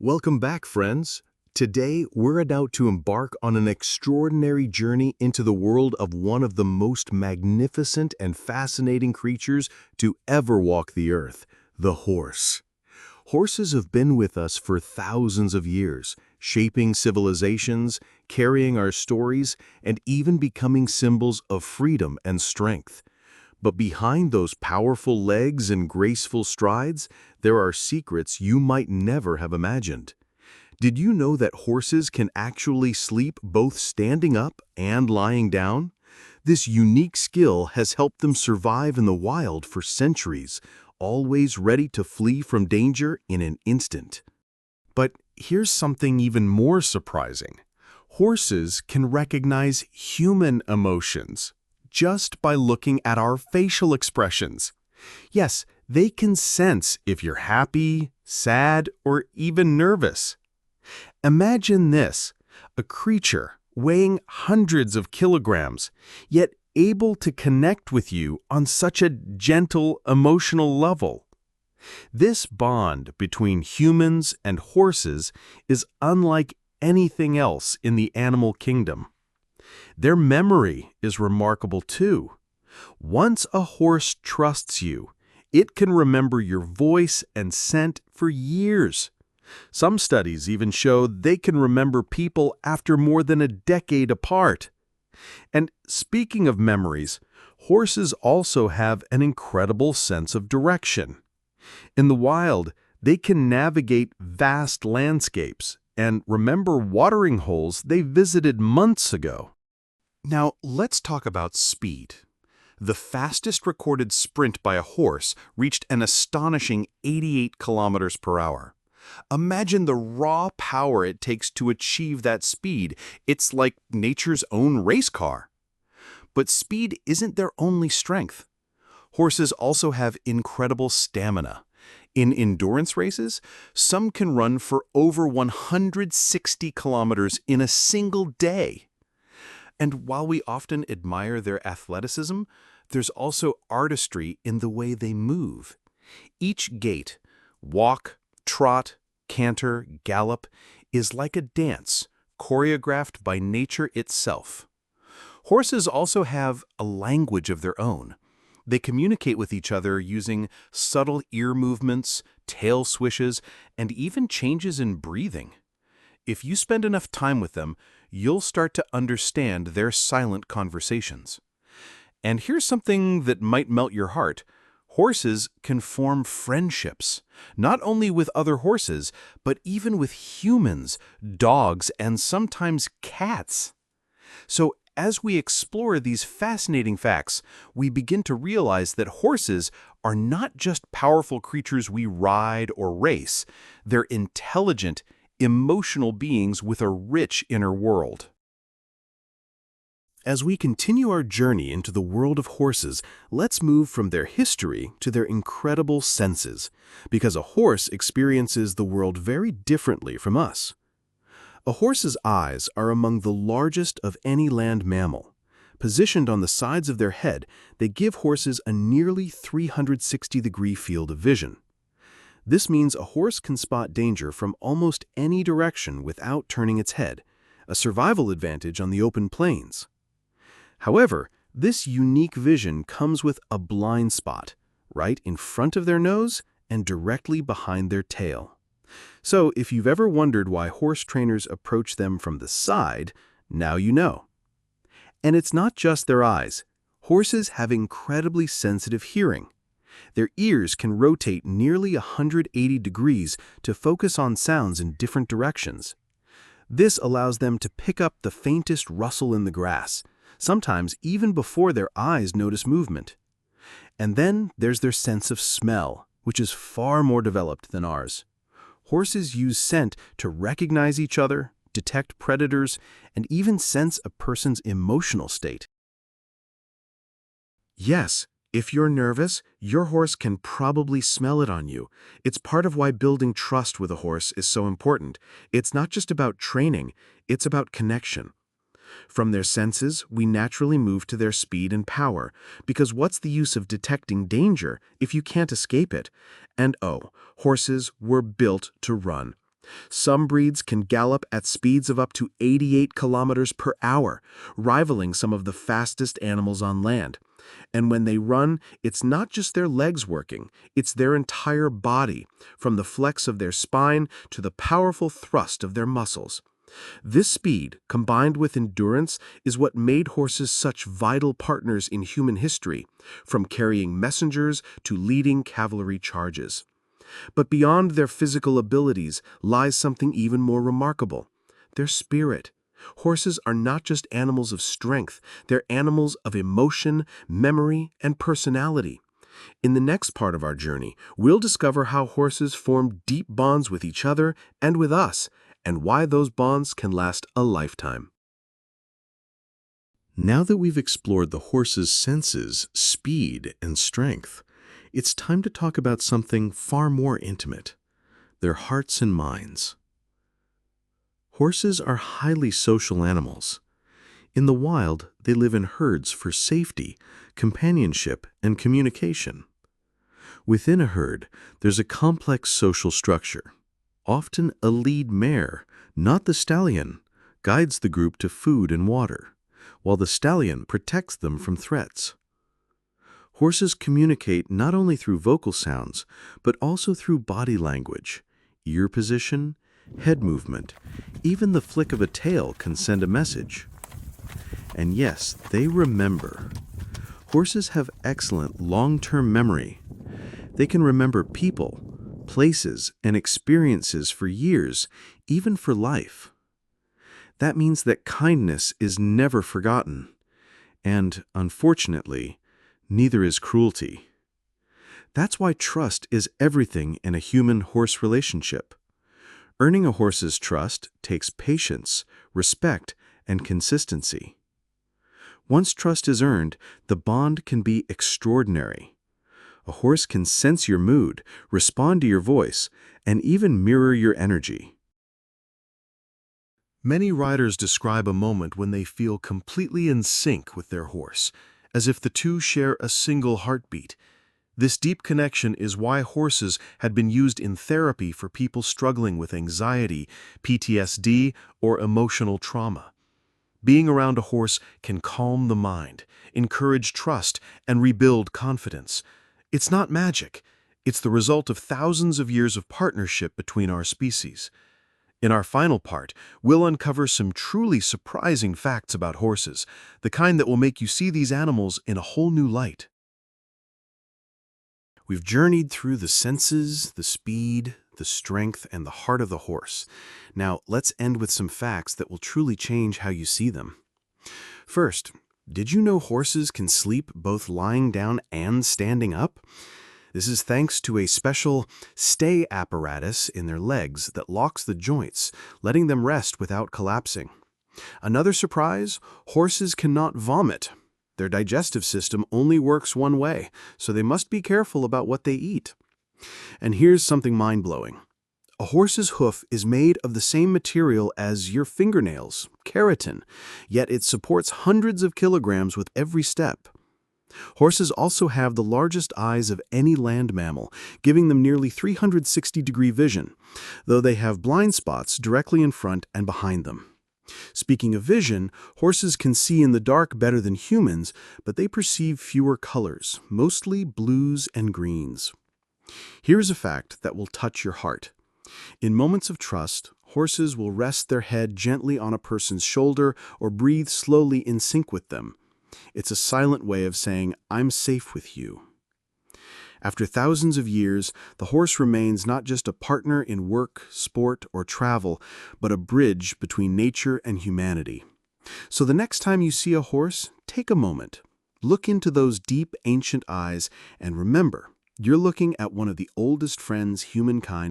Welcome back, friends. Today, we're about to embark on an extraordinary journey into the world of one of the most magnificent and fascinating creatures to ever walk the earth, the horse. Horses have been with us for thousands of years, shaping civilizations, carrying our stories, and even becoming symbols of freedom and strength. But behind those powerful legs and graceful strides, there are secrets you might never have imagined. Did you know that horses can actually sleep both standing up and lying down? This unique skill has helped them survive in the wild for centuries, always ready to flee from danger in an instant. But here's something even more surprising. Horses can recognize human emotions just by looking at our facial expressions. Yes, they can sense if you're happy, sad, or even nervous. Imagine this, a creature weighing hundreds of kilograms, yet able to connect with you on such a gentle, emotional level. This bond between humans and horses is unlike anything else in the animal kingdom. Their memory is remarkable too. Once a horse trusts you, it can remember your voice and scent for years. Some studies even show they can remember people after more than a decade apart. And speaking of memories, horses also have an incredible sense of direction. In the wild, they can navigate vast landscapes and remember watering holes they visited months ago. Now, let's talk about speed. The fastest recorded sprint by a horse reached an astonishing 88 kilometers per hour. Imagine the raw power it takes to achieve that speed. It's like nature's own race car. But speed isn't their only strength. Horses also have incredible stamina. In endurance races, some can run for over 160 kilometers in a single day. And while we often admire their athleticism, there's also artistry in the way they move. Each gait, walk, trot, canter, gallop, is like a dance, choreographed by nature itself. Horses also have a language of their own. They communicate with each other using subtle ear movements, tail swishes, and even changes in breathing. If you spend enough time with them, you'll start to understand their silent conversations. And here's something that might melt your heart. Horses can form friendships, not only with other horses, but even with humans, dogs, and sometimes cats. So as we explore these fascinating facts, we begin to realize that horses are not just powerful creatures we ride or race. They're intelligent, emotional beings with a rich inner world. As we continue our journey into the world of horses, let's move from their history to their incredible senses, because a horse experiences the world very differently from us. A horse's eyes are among the largest of any land mammal. Positioned on the sides of their head, they give horses a nearly 360-degree field of vision. This means a horse can spot danger from almost any direction without turning its head, a survival advantage on the open plains. However, this unique vision comes with a blind spot, right in front of their nose and directly behind their tail. So if you've ever wondered why horse trainers approach them from the side, now you know. And it's not just their eyes. Horses have incredibly sensitive hearing. Their ears can rotate nearly 180 degrees to focus on sounds in different directions. This allows them to pick up the faintest rustle in the grass, sometimes even before their eyes notice movement. And then there's their sense of smell, which is far more developed than ours. Horses use scent to recognize each other, detect predators, and even sense a person's emotional state. Yes, if you're nervous, your horse can probably smell it on you. It's part of why building trust with a horse is so important. It's not just about training, it's about connection. From their senses, we naturally move to their speed and power, because what's the use of detecting danger if you can't escape it? And oh, horses were built to run. Some breeds can gallop at speeds of up to 88 kilometers per hour, rivaling some of the fastest animals on land. And when they run, it's not just their legs working, it's their entire body, from the flex of their spine to the powerful thrust of their muscles. This speed, combined with endurance, is what made horses such vital partners in human history, from carrying messengers to leading cavalry charges. But beyond their physical abilities lies something even more remarkable: their spirit. Horses are not just animals of strength, they're animals of emotion, memory, and personality. In the next part of our journey, we'll discover how horses form deep bonds with each other and with us, and why those bonds can last a lifetime. Now that we've explored the horse's senses, speed, and strength, it's time to talk about something far more intimate: their hearts and minds. Horses are highly social animals. In the wild, they live in herds for safety, companionship, and communication. Within a herd, there's a complex social structure. Often a lead mare, not the stallion, guides the group to food and water, while the stallion protects them from threats. Horses communicate not only through vocal sounds, but also through body language, ear position, head movement. Even the flick of a tail can send a message. And yes, they remember. Horses have excellent long-term memory. They can remember people, places, and experiences for years, even for life. That means that kindness is never forgotten. And, unfortunately, neither is cruelty. That's why trust is everything in a human-horse relationship. Earning a horse's trust takes patience, respect, and consistency. Once trust is earned, the bond can be extraordinary. A horse can sense your mood, respond to your voice, and even mirror your energy. Many riders describe a moment when they feel completely in sync with their horse, as if the two share a single heartbeat. This deep connection is why horses had been used in therapy for people struggling with anxiety, PTSD, or emotional trauma. Being around a horse can calm the mind, encourage trust, and rebuild confidence. It's not magic. It's the result of thousands of years of partnership between our species. In our final part, we'll uncover some truly surprising facts about horses, the kind that will make you see these animals in a whole new light. We've journeyed through the senses, the speed, the strength, and the heart of the horse. Now, let's end with some facts that will truly change how you see them. First, did you know horses can sleep both lying down and standing up? This is thanks to a special stay apparatus in their legs that locks the joints, letting them rest without collapsing. Another surprise: horses cannot vomit. Their digestive system only works one way, so they must be careful about what they eat. And here's something mind-blowing. A horse's hoof is made of the same material as your fingernails, keratin, yet it supports hundreds of kilograms with every step. Horses also have the largest eyes of any land mammal, giving them nearly 360-degree vision, though they have blind spots directly in front and behind them. Speaking of vision, horses can see in the dark better than humans, but they perceive fewer colors, mostly blues and greens. Here's a fact that will touch your heart. In moments of trust, horses will rest their head gently on a person's shoulder or breathe slowly in sync with them. It's a silent way of saying, "I'm safe with you." After thousands of years, the horse remains not just a partner in work, sport, or travel, but a bridge between nature and humanity. So the next time you see a horse, take a moment. Look into those deep, ancient eyes, and remember, you're looking at one of the oldest friends humankind